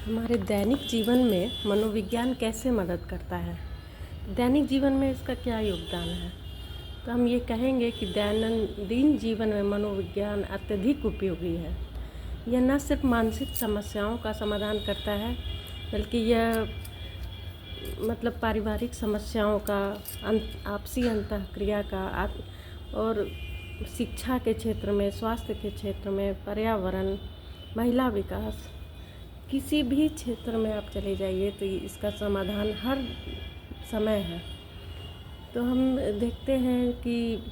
हमारे दैनिक जीवन में मनोविज्ञान कैसे मदद करता है? दैनिक जीवन में इसका क्या योगदान है? तो हम ये कहेंगे कि दैनंदिन जीवन में मनोविज्ञान अत्यधिक उपयोगी है। यह न सिर्फ मानसिक समस्याओं का समाधान करता है, बल्कि यह पारिवारिक समस्याओं का, आपसी अंतःक्रिया का और शिक्षा के क्षेत्र में, स्वास्थ्य के क्षेत्र में, पर्यावरण, महिला विकास, किसी भी क्षेत्र में आप चले जाइए तो इसका समाधान हर समय है। तो हम देखते हैं कि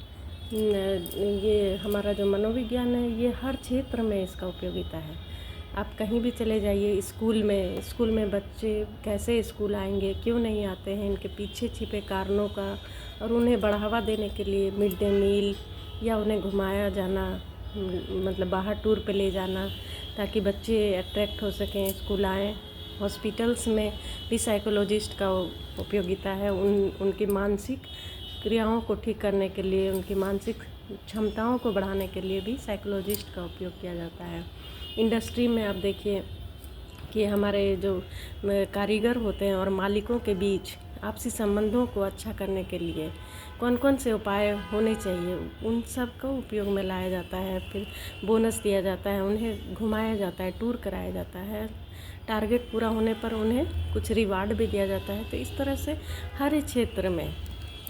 ये हमारा जो मनोविज्ञान है, ये हर क्षेत्र में इसका उपयोगिता है। आप कहीं भी चले जाइए, स्कूल में बच्चे कैसे स्कूल आएंगे, क्यों नहीं आते हैं, इनके पीछे छिपे कारणों का और उन्हें बढ़ावा देने के लिए मिड डे मील या उन्हें घुमाया जाना, बाहर टूर पे ले जाना, ताकि बच्चे अट्रैक्ट हो सकें, स्कूल आएँ। हॉस्पिटल्स में भी साइकोलॉजिस्ट का उपयोगिता है। उनकी मानसिक क्रियाओं को ठीक करने के लिए, उनकी मानसिक क्षमताओं को बढ़ाने के लिए भी साइकोलॉजिस्ट का उपयोग किया जाता है। इंडस्ट्री में आप देखिए कि हमारे जो कारीगर होते हैं और मालिकों के बीच आपसी संबंधों को अच्छा करने के लिए कौन कौन से उपाय होने चाहिए, उन सब को उपयोग में लाया जाता है। फिर बोनस दिया जाता है, उन्हें घुमाया जाता है, टूर कराया जाता है, टारगेट पूरा होने पर उन्हें कुछ रिवार्ड भी दिया जाता है। तो इस तरह से हर क्षेत्र में,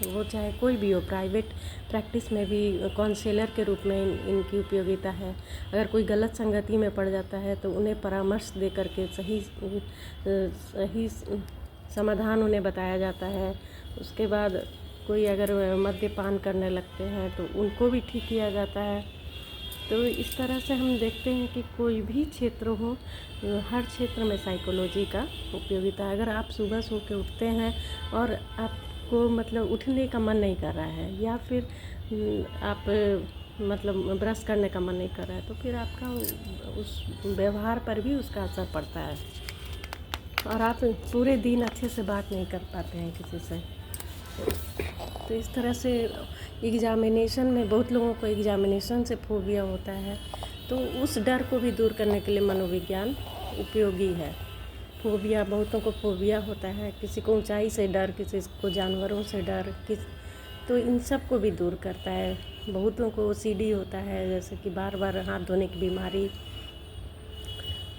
वो चाहे कोई भी हो, प्राइवेट प्रैक्टिस में भी काउंसलर के रूप में इनकी उपयोगिता है। अगर कोई गलत संगति में पड़ जाता है तो उन्हें परामर्श दे करके सही समाधान उन्हें बताया जाता है। उसके बाद कोई अगर मद्यपान करने लगते हैं तो उनको भी ठीक किया जाता है। तो इस तरह से हम देखते हैं कि कोई भी क्षेत्र हो, हर क्षेत्र में साइकोलॉजी का उपयोगिता है। अगर आप सुबह सो के उठते हैं और आपको उठने का मन नहीं कर रहा है, या फिर आप ब्रश करने का मन नहीं कर रहा है, तो फिर आपका उस व्यवहार पर भी उसका असर पड़ता है और आप पूरे दिन अच्छे से बात नहीं कर पाते हैं किसी से। तो इस तरह से एग्ज़ामिनेशन में बहुत लोगों को एग्ज़ामिनेशन से फोबिया होता है, तो उस डर को भी दूर करने के लिए मनोविज्ञान उपयोगी है। फोबिया, बहुतों को फोबिया होता है, किसी को ऊंचाई से डर, किसी को जानवरों से डर, तो इन सब को भी दूर करता है। बहुतों को OCD होता है, जैसे कि बार बार हाथ धोने की बीमारी,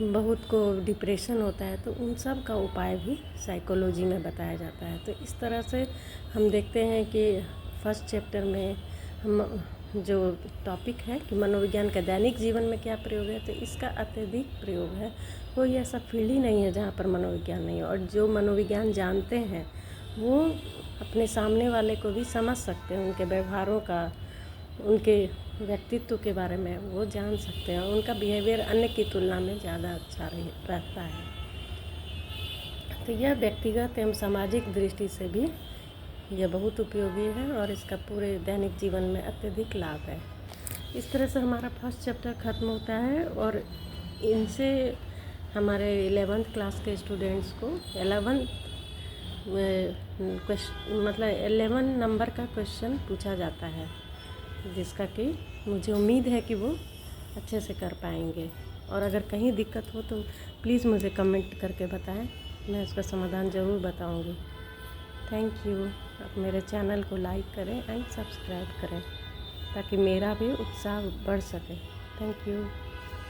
बहुत को डिप्रेशन होता है, तो उन सब का उपाय भी साइकोलॉजी में बताया जाता है। तो इस तरह से हम देखते हैं कि फर्स्ट चैप्टर में हम जो टॉपिक है कि मनोविज्ञान का दैनिक जीवन में क्या प्रयोग है, तो इसका अत्यधिक प्रयोग है। कोई ऐसा फील्ड ही नहीं है जहाँ पर मनोविज्ञान नहीं है। और जो मनोविज्ञान जानते हैं वो अपने सामने वाले को भी समझ सकते हैं, उनके व्यवहारों का, उनके व्यक्तित्व के बारे में वो जान सकते हैं। उनका बिहेवियर अन्य की तुलना में ज़्यादा अच्छा रहता है। तो यह व्यक्तिगत एवं सामाजिक दृष्टि से भी यह बहुत उपयोगी है और इसका पूरे दैनिक जीवन में अत्यधिक लाभ है। इस तरह से हमारा फर्स्ट चैप्टर ख़त्म होता है और इनसे हमारे 11th क्लास के स्टूडेंट्स को 11 नंबर का क्वेश्चन पूछा जाता है, जिसका कि मुझे उम्मीद है कि वो अच्छे से कर पाएंगे। और अगर कहीं दिक्कत हो तो प्लीज़ मुझे कमेंट करके बताएं, मैं उसका समाधान ज़रूर बताऊंगी। Thank you. आप मेरे चैनल को लाइक करें एंड सब्सक्राइब करें ताकि मेरा भी उत्साह बढ़ सके। Thank you.